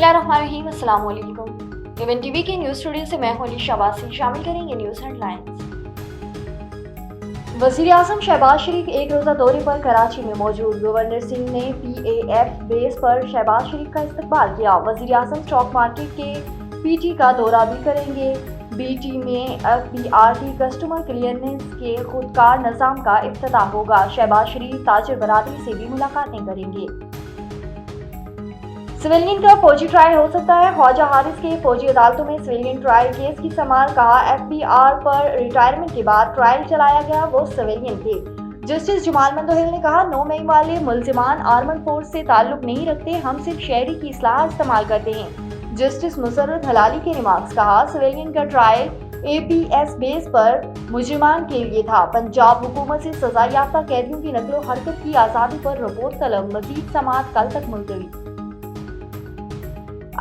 बिस्मिल्लाहिर्रहमानिर्रहीम, अस्सलाम वालेकुम। एवन टीवी के न्यूज़ स्टूडियो से मैं होली शाबासी शामिल करेंगे न्यूज़ हेडलाइंस। वज़ीर आज़म शहबाज शरीफ एक रोज़ा दौरे पर कराची में मौजूद। गवर्नर सिंह ने PAF बेस पर शहबाज शरीफ का इस्तकबाल किया। वज़ीर आज़म स्टॉक मार्केट के PT का दौरा भी करेंगे। BT में FBRT कस्टमर क्लियरेंस के खुदकार निज़ाम का इफ्तिताह होगा। शहबाज शरीफ ताजिर बरादरी से भी मुलाकातें करेंगे। सिविलियन का फौजी ट्रायल हो सकता है। ख्वाजा हारिस के फौजी अदालतों में सिविलियन ट्रायल केस की समाअत। कहा FBR पर रिटायरमेंट के बाद ट्रायल चलाया गया, वो सिविलियन थे। जस्टिस जमाल मंदोहिल ने कहा 9 मई वाले मुल्जिमान आर्मड फोर्स से ताल्लुक नहीं रखते, हम सिर्फ शहरी की इस्लाह इस्तेमाल करते हैं। जस्टिस मुसर्रत हलाली के रिमार्क्स। कहा सिविलियन का ट्रायल APS बेस पर मुजरिमान के लिए था। पंजाब हुकूमत से सजा याफ्ता कैदियों की नकलो हरकत की आज़ादी पर रिपोर्ट तलब। मजीद समाअत कल तक मुलतवी।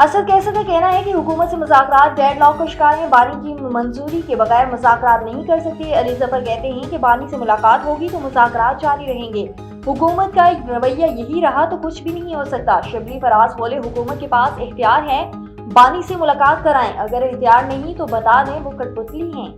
असद कैसर का कहना है कि हुकूमत से मुज़ाकरात डेडलॉक का शिकार हैं। बानी की मंजूरी के बगैर मुज़ाकरात नहीं कर सकते। अली जफर कहते हैं कि बानी से मुलाकात होगी तो मुज़ाकरात जारी रहेंगे। हुकूमत का एक रवैया यही रहा तो कुछ भी नहीं हो सकता। शबली फराज बोले हुकूमत के पास इख्तियार है, बानी से मुलाकात कराएं, अगर इख्तियार नहीं तो बता दें वो कठपुतली हैं।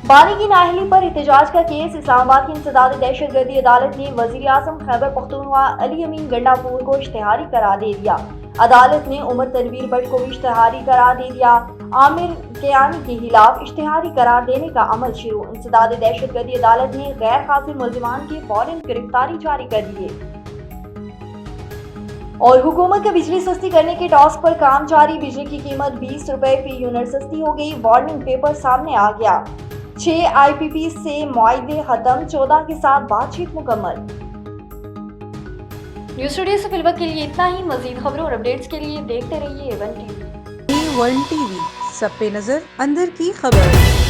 बानी की नाअहली पर एहतजाज का केस। इस्लामाबाद की इंसदाद दहशतगर्दी अदालत ने वजीर आज़म खैबर पख्तूनख्वा अली अमीन गंडापुर को इश्तिहारी करार दे दिया। अदालत ने उमर तनवीर भट्ट को भी इश्तिहारी करार दे दिया। आमिर कियानी के खिलाफ इश्तिहारी करार देने का अमल शुरू। इंसदाद दहशतगर्दी अदालत ने गैर हाजिर मुल्जिमान की फौरन गिरफ्तारी जारी कर दी है। और हुकूमत का बिजली सस्ती करने के टास्क पर काम जारी। बिजली की कीमत 20 रुपए फी यूनिट सस्ती हो गई। वार्निंग पेपर सामने आ गया। 6 IPP से मुआहदे खत्म, 14 के साथ बातचीत मुकम्मल। न्यूज़ स्टूडियो से फिलहाल के लिए इतना ही। मजीद खबरों और अपडेट्स के लिए देखते रहिए A1 TV। A1 TV, सब पे नजर, अंदर की खबर।